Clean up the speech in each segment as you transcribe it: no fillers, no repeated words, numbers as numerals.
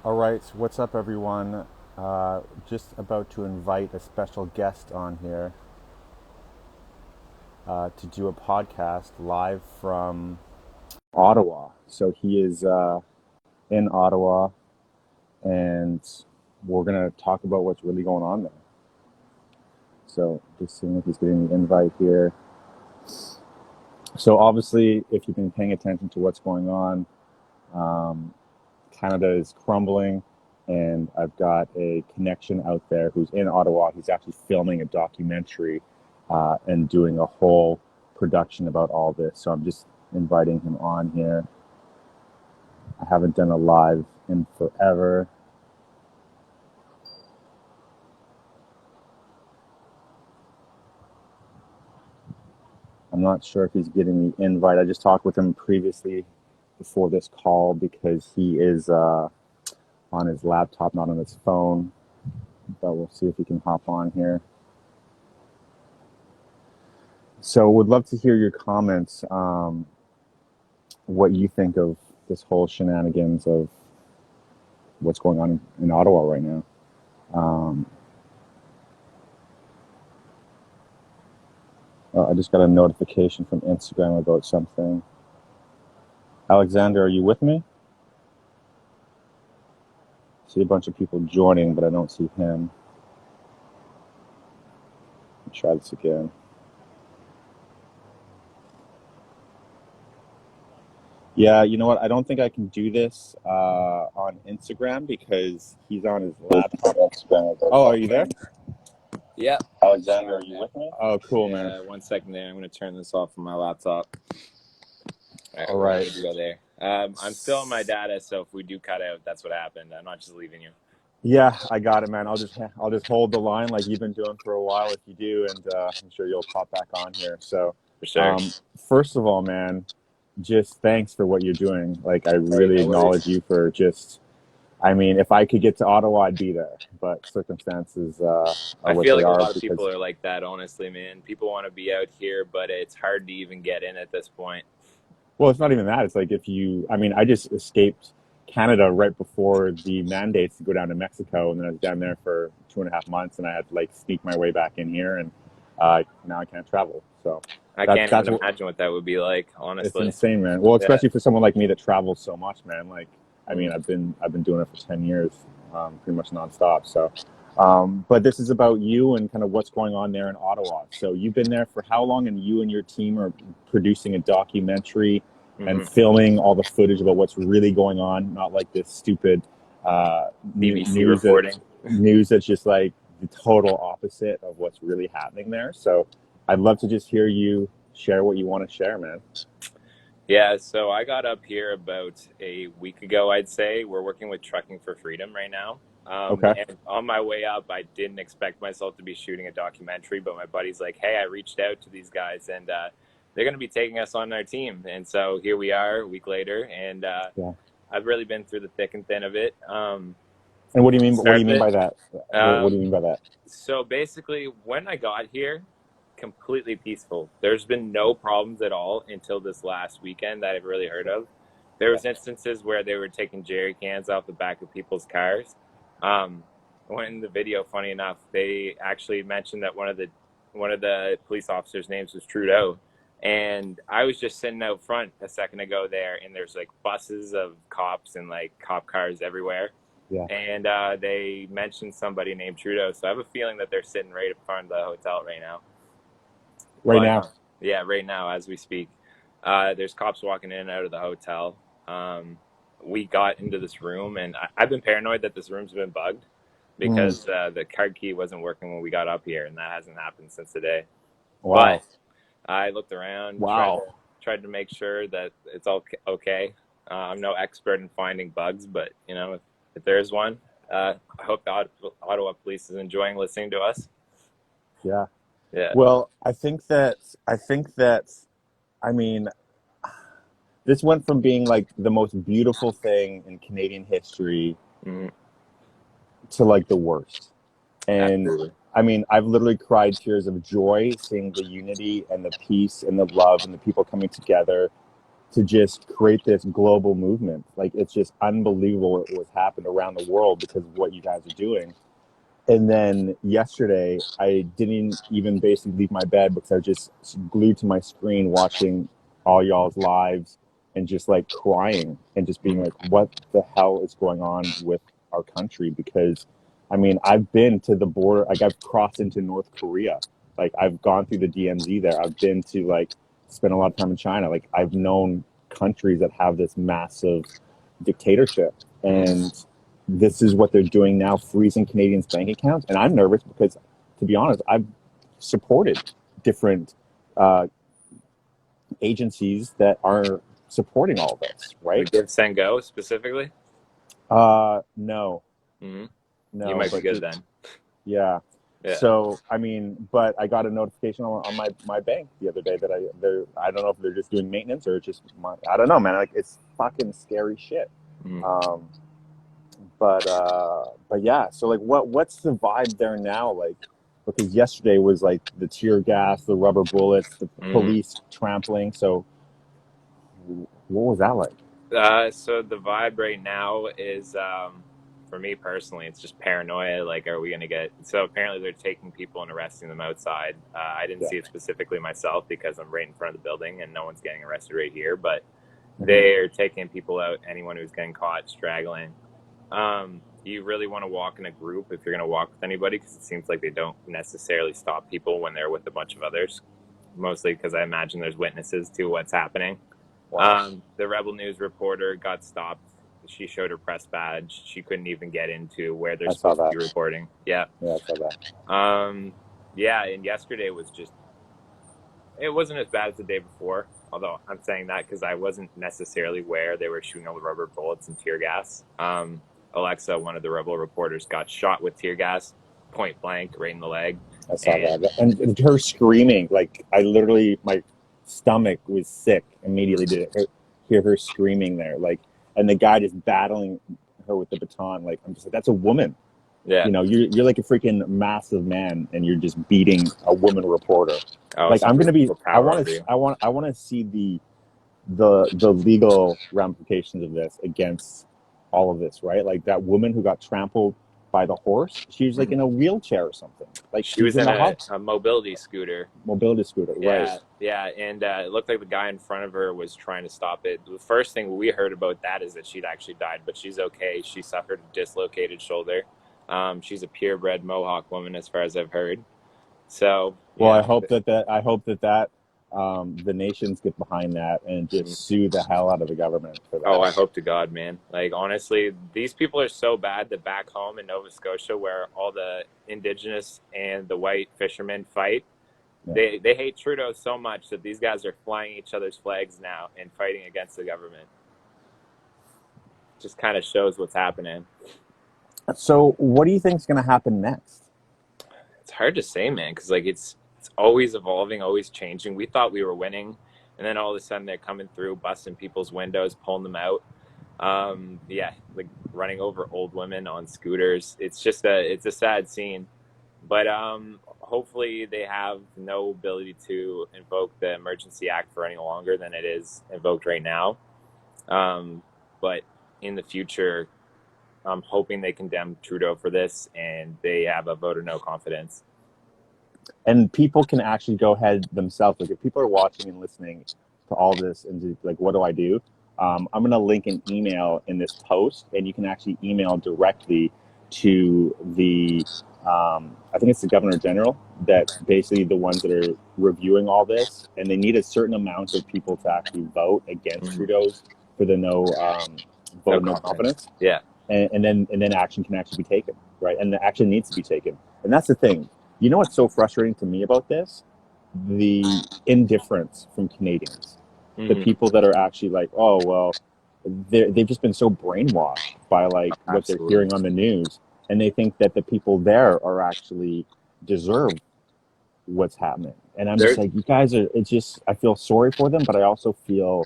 All right, what's up, everyone? Just about to invite a special guest on here to do a podcast live from Ottawa. So he is in Ottawa, and we're going to talk about what's really going on there. So just seeing if he's getting the invite here. So obviously, if you've been paying attention to what's going on, um, Canada is crumbling, and I've got a connection out there who's in Ottawa. He's actually filming a documentary and doing a whole production about all this. So I'm just inviting him on here. I haven't done a live in forever. I'm not sure if he's getting the invite. I just talked with him previously before this call because he is on his laptop, not on his phone. But we'll see if he can hop on here. So would love to hear your comments, what you think of this whole shenanigans of what's going on in Ottawa right now. I just got a notification from Instagram about something. Alexander, are you with me? I see a bunch of people joining, but I don't see him. Let me try this again. Yeah, you know what? I don't think I can do this on Instagram because he's on his laptop. Oh, are you there? Yeah. Alexander, are you with me? Oh, cool, man. 1 second there. I'm going to turn this off from my laptop. All right. We're good to go there. I'm still on my data, so if we do cut out, that's what happened. I'm not just leaving you. Yeah, I got it, man. I'll just hold the line like you've been doing for a while if you do, and I'm sure you'll pop back on here. So, For sure. First of all, man, just thanks for what you're doing. Like, I really acknowledge you for just. I mean, if I could get to Ottawa, I'd be there, but circumstances are I what feel they like a are lot of people because. are like that, honestly, man. People want to be out here, but it's hard to even get in at this point. Well, it's not even that. It's like if you. I mean, I just escaped Canada right before the mandates to go down to Mexico, and then I was down there for 2.5 months, and I had to like sneak my way back in here, and now I can't travel. So I can't even imagine what that would be like, honestly. it's insane, man. Well, Yeah. especially for someone like me that travels so much, man. Like, I mean, Mm. I've been doing it for 10 years, pretty much nonstop. So, but this is about you and kind of what's going on there in Ottawa. So you've been there for how long? And you and your team are producing a documentary and Mhm. filming all the footage about what's really going on, not like this stupid BBC reporting. news that's just like the total opposite of what's really happening there. So I'd love to just hear you share what you want to share, man. Yeah, so I got up here about a week ago, I'd say. We're working with Trucking for Freedom right now. Okay. And on my way up, I didn't expect myself to be shooting a documentary, but my buddy's like, hey, I reached out to these guys and they're going to be taking us on their team. And so here we are a week later, and Yeah. I've really been through the thick and thin of it. And what do you mean? What do Start you of mean it. by that? What do you mean by that? So basically, when I got here, completely peaceful. There's been no problems at all until this last weekend that I've really heard of. There was instances where they were taking jerry cans off the back of people's cars. When in the video, funny enough, they actually mentioned that one of the police officers' names was Trudeau. And I was just sitting out front a second ago there, and there's like buses of cops and like cop cars everywhere. Yeah. And they mentioned somebody named Trudeau. So I have a feeling that they're sitting right in front of the hotel right now. Right now. Yeah, right now as we speak. There's cops walking in and out of the hotel. We got into this room, and I've been paranoid that this room's been bugged because the card key wasn't working when we got up here, and that hasn't happened since today. Wow. But I looked around, Wow. tried to make sure that it's all okay. I'm no expert in finding bugs, but you know, if there's one, I hope the Ottawa Police is enjoying listening to us. Yeah. Yeah. Well, I mean, this went from being like the most beautiful thing in Canadian history Mhm. to like the worst. And Absolutely. I mean, I've literally cried tears of joy seeing the unity and the peace and the love and the people coming together. to just create this global movement. Like, it's just unbelievable what's happened around the world because of what you guys are doing. And then yesterday, I didn't even basically leave my bed because I was just glued to my screen watching all y'all's lives and just like crying and just being like, what the hell is going on with our country? Because, I mean, I've been to the border, like I've crossed into North Korea. Like, I've gone through the DMZ there. I've been to like spend a lot of time in China. Like, I've known countries that have this massive dictatorship. And this is what they're doing now, freezing Canadians' bank accounts. And I'm nervous because, to be honest, I've supported different agencies that are supporting all this, right? Like Give Send Go specifically? No. Mm-hmm. No. You might be good just, then. Yeah. Yeah. So, I mean, but I got a notification on my bank the other day that I don't know if they're just doing maintenance or just, I don't know, man. Like, it's fucking scary shit. Mm-hmm. But yeah, so like what's the vibe there now? Like, because yesterday was like the tear gas, the rubber bullets, the police trampling. So what was that like? So the vibe right now is, for me personally, it's just paranoia. Like, are we going to get? So apparently they're taking people and arresting them outside. I didn't Yeah. see it specifically myself because I'm right in front of the building and no one's getting arrested right here. But they're taking people out. Anyone who's getting caught straggling. You really want to walk in a group if you're going to walk with anybody, because it seems like they don't necessarily stop people when they're with a bunch of others. Mostly because I imagine there's witnesses to what's happening. Wow. The Rebel News reporter got stopped. She showed her press badge. She couldn't even get into where they're supposed to be reporting. Yeah. Yeah, I saw that. Yeah, and yesterday was just, it wasn't as bad as the day before. Although I'm saying that because I wasn't necessarily where they were shooting all the rubber bullets and tear gas. Alexa, one of the Rebel reporters, got shot with tear gas, point blank, right in the leg. I saw that. And her screaming, like I literally, my stomach was sick immediately to hear her screaming there. Like, and the guy just battling her with the baton. Like, I'm just like, that's a woman. Yeah. You know, you're like a freaking massive man and you're just beating a woman reporter. Oh, like, I'm going to be, I want to see the legal ramifications of this against all of this, right? Like that woman who got trampled by the horse, she was like in a wheelchair or something. Like she was in a mobility scooter. Mobility scooter, right? Yeah, and it looked like the guy in front of her was trying to stop it. The first thing we heard about that is that she'd actually died, but she's okay. She suffered a dislocated shoulder. She's a purebred Mohawk woman, as far as I've heard. So, well, I hope that the nations get behind that and just sue the hell out of the government for that. Oh, I hope to God, man. Like, honestly, these people are so bad that back home in Nova Scotia, where all the Indigenous and the white fishermen fight, they hate Trudeau so much that these guys are flying each other's flags now and fighting against the government. Just kind of shows what's happening. So what do you think is going to happen next? It's hard to say, man, because like it's always evolving, always changing. We thought we were winning, and then all of a sudden they're coming through, busting people's windows, pulling them out. Yeah, like running over old women on scooters. It's just it's a sad scene. But hopefully they have no ability to invoke the Emergency Act for any longer than it is invoked right now. But in the future, I'm hoping they condemn Trudeau for this and they have a vote of no confidence. And people can actually go ahead themselves. Like if people are watching and listening to all this and like, what do I do? I'm going to link an email in this post, and you can actually email directly to the, I think it's the Governor General, that basically the ones that are reviewing all this, and they need a certain amount of people to actually vote against Trudeau's for the vote of no confidence. Yeah. And then action can actually be taken, right? And the action needs to be taken. And that's the thing. You know what's so frustrating to me about this? The indifference from Canadians. The people that are actually like, oh, well, they've just been so brainwashed by like what they're hearing on the news. And they think that the people there are actually deserve what's happening. And I'm just like, you guys are, it's just, I feel sorry for them, but I also feel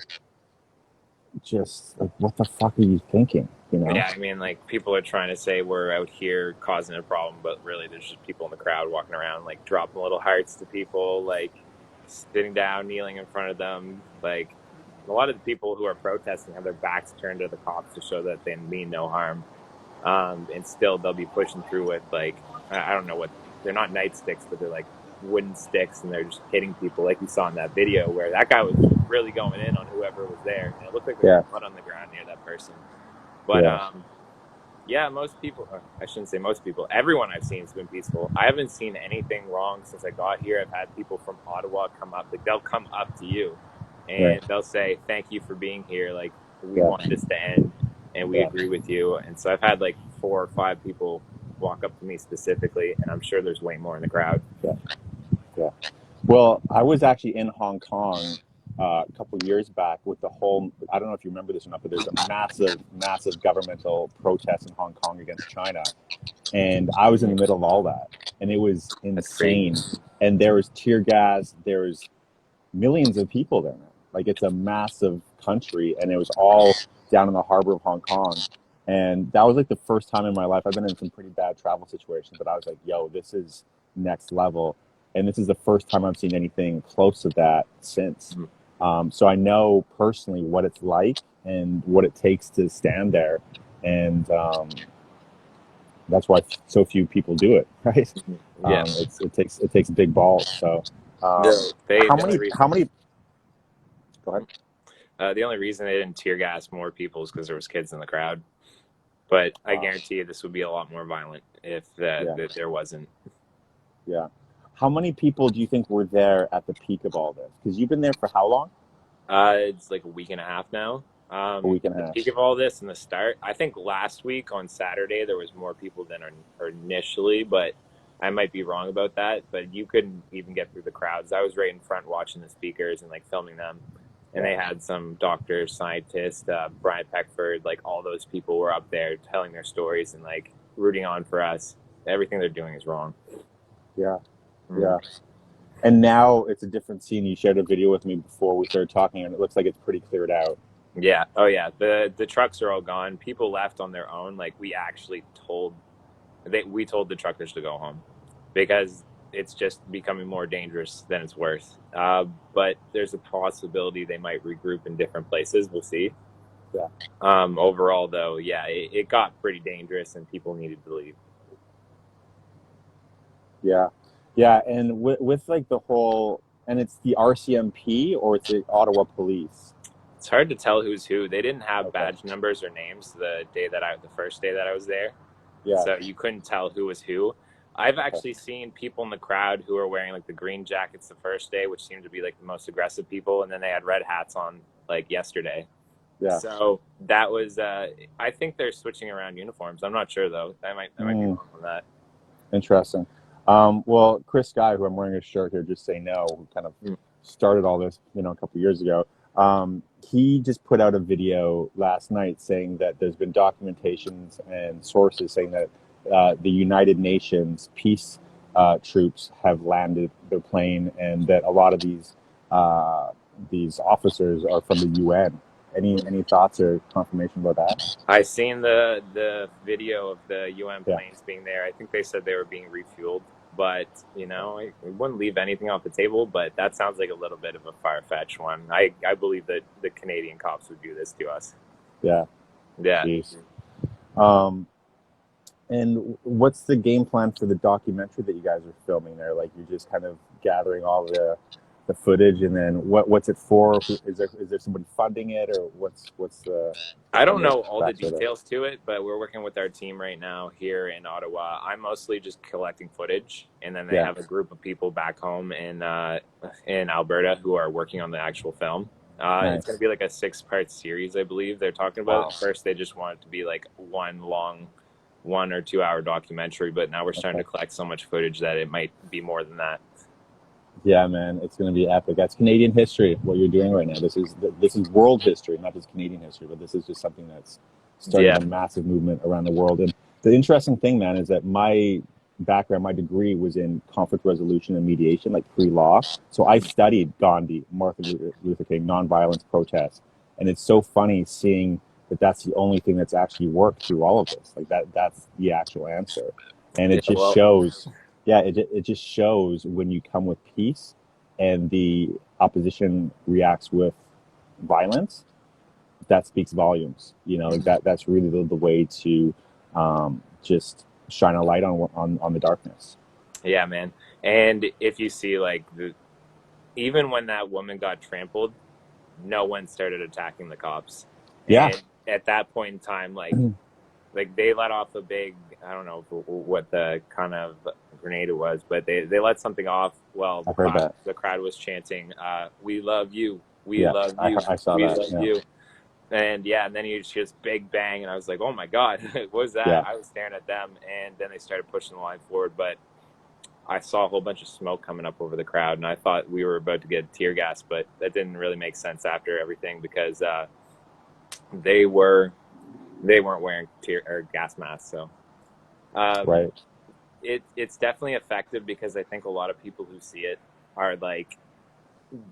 just like, what the fuck are you thinking? You know? Yeah, I mean, like, people are trying to say we're out here causing a problem, but really there's just people in the crowd walking around, like, dropping little hearts to people, like, sitting down, kneeling in front of them, like, a lot of the people who are protesting have their backs turned to the cops to show that they mean no harm. And still they'll be pushing through with like, I don't know what, they're not nightsticks, but they're like wooden sticks, and they're just hitting people, like you saw in that video where that guy was really going in on whoever was there, and it looked like there Yeah. was blood on the ground near that person. But Yeah. yeah, most people, I shouldn't say most people, everyone I've seen has been peaceful. I haven't seen anything wrong since I got here. I've had people from Ottawa come up, like they'll come up to you and Right. they'll say, thank you for being here. Like, we Yeah. want this to end and we Yeah. agree with you. And so I've had like 4 or 5 people walk up to me specifically, and I'm sure there's way more in the crowd. Yeah. Well, I was actually in Hong Kong a couple years back with the whole, I don't know if you remember this or not, but there's a massive governmental protest in Hong Kong against China. And I was in the middle of all that. And it was insane. And there was tear gas. There was millions of people there now. Like, it's a massive country. And it was all down in the harbor of Hong Kong. And that was like the first time in my life. I've been in some pretty bad travel situations, but I was like, yo, this is next level. And this is the first time I've seen anything close to that since. So I know personally what it's like and what it takes to stand there. And that's why so few people do it, right? Yeah. It takes big balls. So how many? Go ahead. The only reason they didn't tear gas more people is because there was kids in the crowd. But I guarantee you this would be a lot more violent if there wasn't. Yeah. How many people do you think were there at the peak of all this? Because you've been there for how long? It's like a week and a half now. A week and a the half. peak of all this and the start. I think last week on Saturday there was more people than initially, but I might be wrong about that. But you couldn't even get through the crowds. I was right in front watching the speakers and like filming them. And they had some doctors, scientists, Brian Peckford, like all those people were up there telling their stories and like rooting on for us. Everything they're doing is wrong. Yeah. Yeah. And now it's a different scene. You shared a video with me before we started talking, and it looks like it's pretty cleared out. Yeah. Oh, yeah. The trucks are all gone. People left on their own. Like, we actually told the truckers to go home because it's just becoming more dangerous than it's worth. But there's a possibility they might regroup in different places. We'll see. Yeah. Overall, though, yeah, it got pretty dangerous and people needed to leave. Yeah. Yeah. And with like the whole, and it's the RCMP or it's the Ottawa Police. It's hard to tell who's who. They didn't have badge numbers or names the first day that I was there. Yeah. So you couldn't tell who was who. I've actually seen people in the crowd who are wearing like the green jackets the first day, which seemed to be like the most aggressive people, and then they had red hats on like yesterday. Yeah. So that was I think they're switching around uniforms. I'm not sure though. I might be wrong on that. Interesting. Well, Chris Guy, who I'm wearing his shirt here, Just Say No, who kind of started all this, a couple of years ago. He just put out a video last night saying that there's been documentations and sources saying that the United Nations peace troops have landed their plane, and that a lot of these officers are from the UN. Any thoughts or confirmation about that? I seen the video of the UN planes being there. I think they said they were being refueled, but I wouldn't leave anything off the table. But that sounds like a little bit of a far-fetched one. I believe that the Canadian cops would do this to us. Yeah. Yeah. Jeez. And what's the game plan for the documentary that you guys are filming there? Like, you're just kind of gathering all the footage, and then what's it for? Is there somebody funding it, or what's the? I don't know all the details to it, but we're working with our team right now here in Ottawa. I'm mostly just collecting footage, and then they have a group of people back home in Alberta who are working on the actual film. Nice. It's going to be like a 6-part series, I believe they're talking about. Wow. At first, they just want it to be like one long 1 or 2 hour documentary, but now we're starting to collect so much footage that it might be more than that. Yeah, man, it's going to be epic. That's Canadian history, what you're doing right now. This is world history, not just Canadian history, but this is just something that's starting a massive movement around the world. And the interesting thing, man, is that my background, my degree was in conflict resolution and mediation, like pre-law. So I studied Gandhi, Martin Luther King, nonviolence protests. And it's so funny seeing that that's the only thing that's actually worked through all of this. Like that's the actual answer. And it just shows... Yeah, it just shows when you come with peace and the opposition reacts with violence, that speaks volumes. You know, like that's really the way to just shine a light on the darkness. Yeah, man. And if you see like even when that woman got trampled, no one started attacking the cops. Yeah. And at that point in time, like they let off a big, I don't know what the kind of grenade it was, but they let something off. Well, I've heard that. the crowd was chanting, "We love you, we Yeah, love you, I saw we that. love Yeah. you." And yeah, and then you just big bang, and I was like, "Oh my god, what was that?" Yeah. I was staring at them, and then they started pushing the line forward, but I saw a whole bunch of smoke coming up over the crowd, and I thought we were about to get tear gas, but that didn't really make sense after everything because they were they weren't wearing tear or gas masks. So um, Right. it's definitely effective because I think a lot of people who see it are like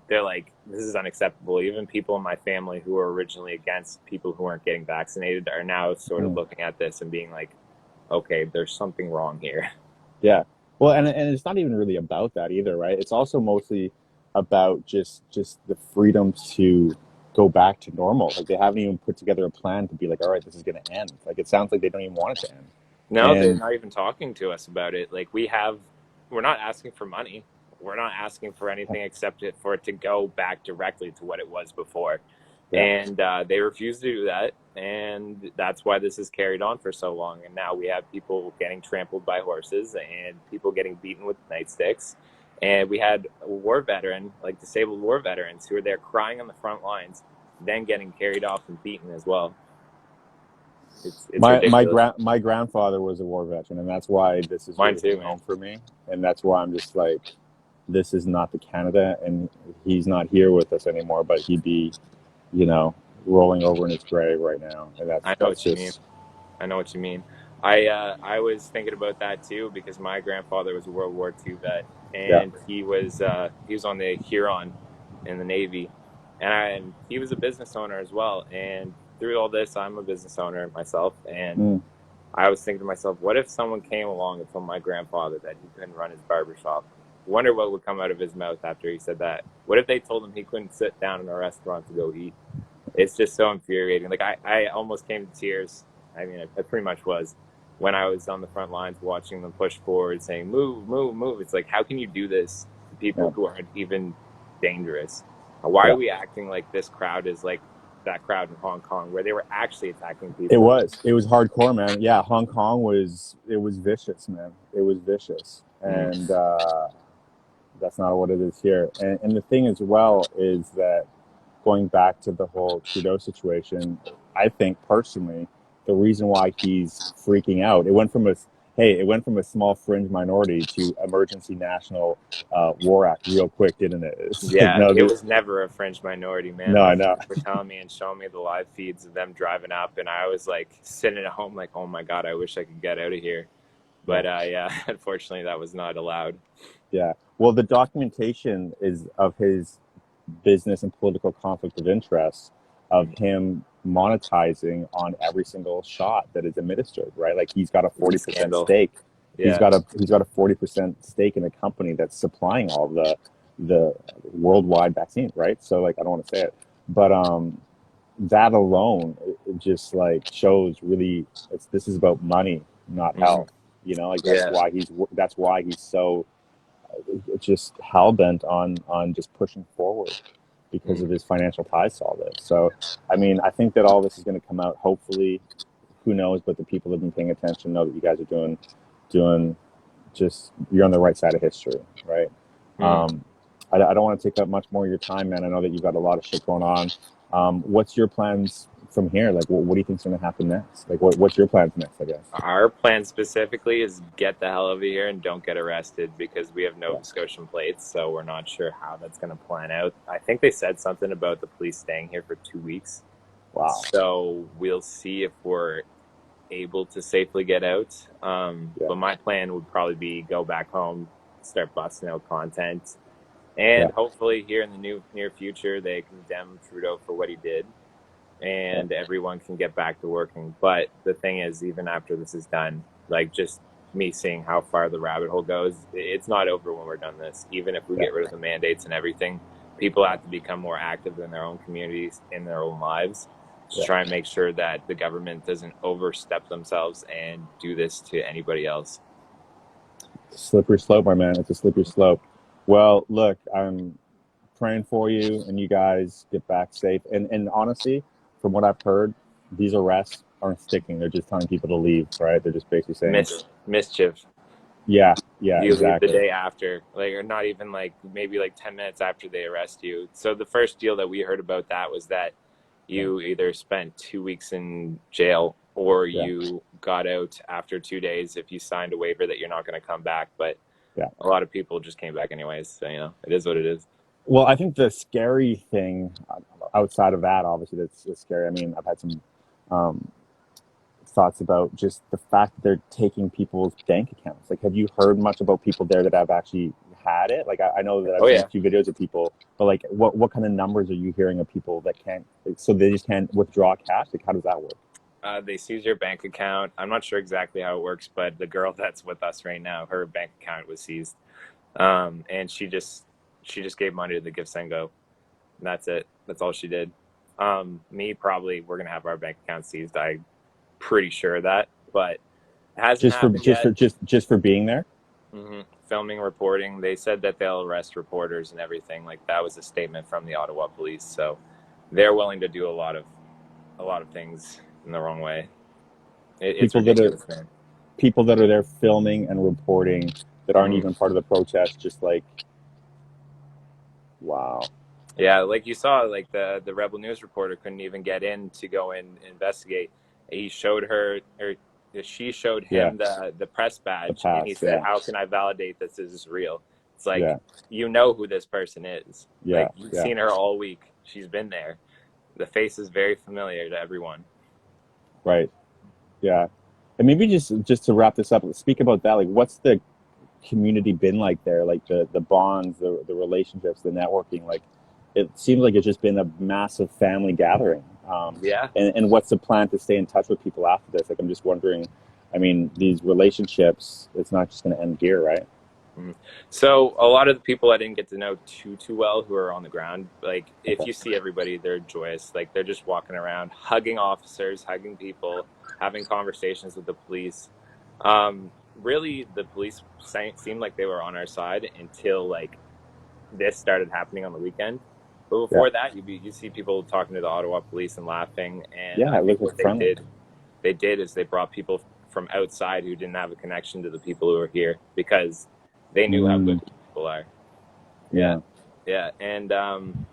they're like, this is unacceptable. Even people in my family who were originally against people who weren't getting vaccinated are now sort of Mm. looking at this and being like, okay, there's something wrong here. Yeah. Well, and it's not even really about that either, right? It's also mostly about just the freedom to go back to normal. Like they haven't even put together a plan to be like, all right, this is going to end. Like it sounds like they don't even want it to end. No, they're And not even talking to us about it. Like we're not asking for money. We're not asking for anything except for it to go back directly to what it was before. yeah, And they refuse to do that. And that's why this has carried on for so long. And now we have people getting trampled by horses and people getting beaten with nightsticks. And we had a war veteran, like disabled war veterans, who are there crying on the front lines, then getting carried off and beaten as well. It's ridiculous. my grandfather was a war veteran, and that's why this is Mine really too, hitting man. home for me. And that's why I'm just like, this is not the Canada, and he's not here with us anymore. But he'd be, you know, rolling over in his grave right now, and I know that's what you mean. just I know what you mean. I was thinking about that too because my grandfather was a World War II vet yeah. and he was on the Huron in the Navy and he was a business owner as well. And through all this, I'm a business owner myself, and Mm. I was thinking to myself, what if someone came along and told my grandfather that he couldn't run his barber shop? Wonder what would come out of his mouth after he said that. What if they told him he couldn't sit down in a restaurant to go eat? It's just so infuriating. Like I almost came to tears. I mean, I pretty much was when I was on the front lines watching them push forward, saying, "Move, move, move." It's like, how can you do this to people Yeah. who aren't even dangerous? Why Yeah. are we acting like this crowd is like that crowd in Hong Kong where they were actually attacking It people? was. It was hardcore, man. Yeah, Hong Kong was. It was vicious, man. It was vicious, Mm. and that's not what it is here. And the thing as well is that going back to the whole Trudeau situation, I think personally, the reason why he's freaking out, it went from a small fringe minority to emergency national war act real quick, didn't it? It's like Yeah, no, it was never a fringe minority, man. no, My I know. friends were telling me and showing me the live feeds of them driving up, and I was like sitting at home, like, "Oh my god, I wish I could get out of here." Yeah. But yeah, unfortunately, that was not allowed. Yeah. Well, the documentation is of his business and political conflict of interest, of Mm. him monetizing on every single shot that is administered, right? Like he's got a It's a 40% scandal. stake. Yeah. He's got a 40% stake in a company that's supplying all the worldwide vaccines, right? So like I don't want to say it, but that alone it just like shows really this is about money, not Mm. health. You know, like Yeah. that's why he's so just hell bent on just pushing forward because Mm. of his financial ties to all this. So, I mean, I think that all this is going to come out. Hopefully, who knows? But the people that have been paying attention know that you guys are doing just you're on the right side of history, right? Mm. I don't want to take up much more of your time, man. I know that you've got a lot of shit going on. What's your plans from here? Like, what do you think's going to happen next? Like, what's your plans next? I guess. Our plan specifically is get the hell over here and don't get arrested because we have Yeah. Nova Scotian plates, so we're not sure how that's going to plan out. I think they said something about the police staying here for 2 weeks, Wow. so we'll see if we're able to safely get out. Yeah. But my plan would probably be go back home, start busting out content, Yeah. and hopefully here in the near future they condemn Trudeau for what he did, Yeah. and everyone can get back to working. But the thing is, even after this is done, like just me seeing how far the rabbit hole goes, it's not over when we're done this. Even if we Yeah. get rid of the mandates and everything, people have to become more active in their own communities, in their own lives, to Yeah. try and make sure that the government doesn't overstep themselves and do this to anybody else. Slippery slope, my man. It's a slippery slope. Well, look, I'm praying for you and you guys get back safe. And honestly, from what I've heard, these arrests aren't sticking. They're just telling people to leave, right? They're just basically saying, Mischief. yeah, You leave the exactly. day after, like, or not even like maybe like 10 minutes after they arrest you. So the first deal that we heard about that was that Yeah, you either spent 2 weeks in jail or yeah, you got out after 2 days if you signed a waiver that you're not going to come back. But yeah. a lot of people just came back anyways. So, it is what it is. Well, I think the scary thing outside of that, obviously, that's scary. I mean, I've had some um, thoughts about just the fact that they're taking people's bank accounts. Like, have you heard much about people there that have actually had it? Like, I know that I've Oh, seen a yeah. few videos of people, but like, what kind of numbers are you hearing of people that can't? So they just can't withdraw cash. Like, how does that work? They seize your bank account. I'm not sure exactly how it works, but the girl that's with us right now, her bank account was seized. And she just gave money to the Give Send Go. And that's it. That's all she did. Me, probably, we're gonna have our bank account seized. I'm pretty sure of that, but it hasn't Just for happened yet. just for being there? Filming, reporting. They said that they'll arrest reporters and everything. Like, that was a statement from the Ottawa police. So they're willing to do a lot of things in the wrong way. It's People that are ridiculous, man. people that are there filming and reporting that aren't Mm-hmm. even part of the protest. Just like, wow. Yeah, like you saw, like the Rebel News reporter couldn't even get in to go and investigate. He showed her, or she showed Yeah, him the press the badge, and he pass. said, Yeah, "How can I validate this is real?" It's like, yeah, you know who this person is. yeah, Like, you've yeah. seen her all week. She's been there. The face is very familiar to everyone. Right. Yeah. And maybe just to wrap this up, speak about that. Like, what's the community been like there? Like the bonds, the relationships, the networking. Like, it seems like it's just been a massive family gathering. Yeah. And what's the plan to stay in touch with people after this? Like, I'm just wondering. I mean, these relationships, it's not just going to end here, right? Mhm. So a lot of the people I didn't get to know too well who are on the ground, like, if Okay. you see everybody, they're joyous. Like, they're just walking around, hugging officers, hugging people, having conversations with the police. Really, the police seemed like they were on our side until, like, this started happening on the weekend. But Yeah. before that, you see people talking to the Ottawa police and laughing. And Yeah. I It think looks what like friendly. they did is they brought people from outside who didn't have a connection to the people who were here, because they knew how good Mm, people are. Yeah, yeah. yeah, and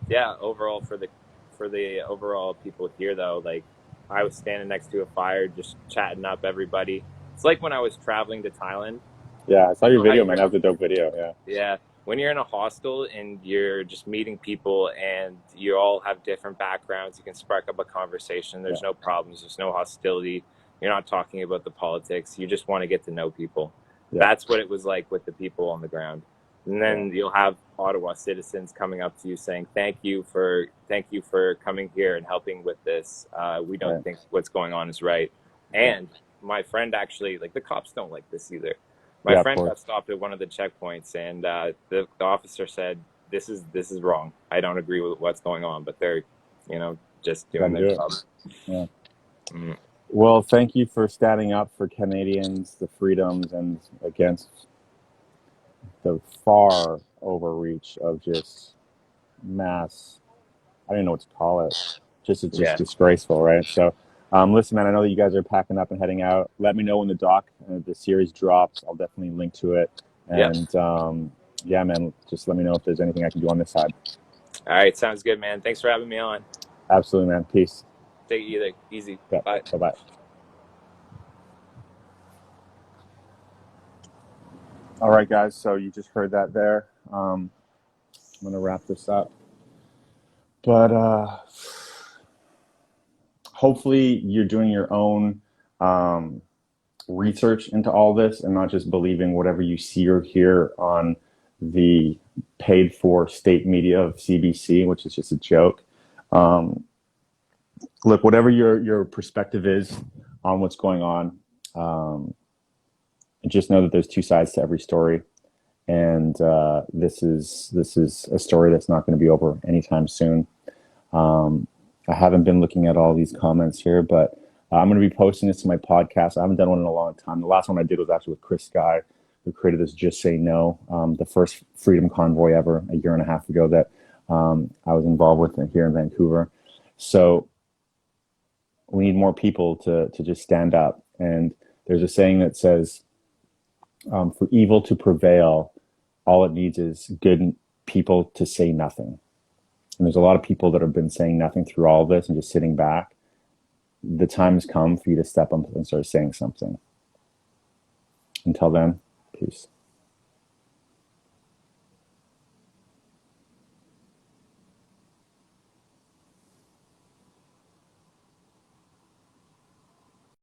yeah. Overall, for the overall people here, though, like, I was standing next to a fire, just chatting up everybody. It's like when I was traveling to Thailand. Yeah. I saw You your know how video, man. you're, That was a dope video. Yeah. yeah, when you're in a hostel and you're just meeting people and you all have different backgrounds, you can spark up a conversation. Yeah. There's no problems. There's no hostility. You're not talking about the politics. You just want to get to know people. Yeah. That's what it was like with the people on the ground. And Yeah. then you'll have Ottawa citizens coming up to you saying, thank you for coming here and helping with this. We don't Right. think what's going on is right. Yeah. And my friend, actually, like, the cops don't like this either. My Yeah. Of friend got course. stopped at one of the checkpoints, and the officer said, "This is wrong. I don't agree with what's going on." But they're, just Got doing to their do it. job. Yeah. Mm. Well, thank you for standing up for Canadians, the freedoms, and against the far overreach of just mass. I don't even know what to call it. It's just Yeah. disgraceful, right? So, listen, man, I know that you guys are packing up and heading out. Let me know when the series drops. I'll definitely link to it. Yep. And yeah, man, just let me know if there's anything I can do on this side. All right. Sounds good, man. Thanks for having me on. Absolutely, man. Peace. Take it easy. Yeah. Bye. Bye bye. All right, guys. So you just heard that there. I'm going to wrap this up. But hopefully you're doing your own research into all this and not just believing whatever you see or hear on the paid for state media of CBC, which is just a joke. Look, whatever your perspective is on what's going on, just know that there's two sides to every story. and this is a story that's not going to be over anytime soon. I haven't been looking at all these comments here, but I'm going to be posting this to my podcast. I haven't done one in a long time. The last one I did was actually with Chris Guy, who created this Just Say No, the first freedom convoy ever a year and a half ago that I was involved with here in Vancouver. So we need more people to just stand up. And there's a saying that says, for evil to prevail, all it needs is good people to say nothing. And there's a lot of people that have been saying nothing through all of this and just sitting back. The time has come for you to step up and start saying something. Until then, peace.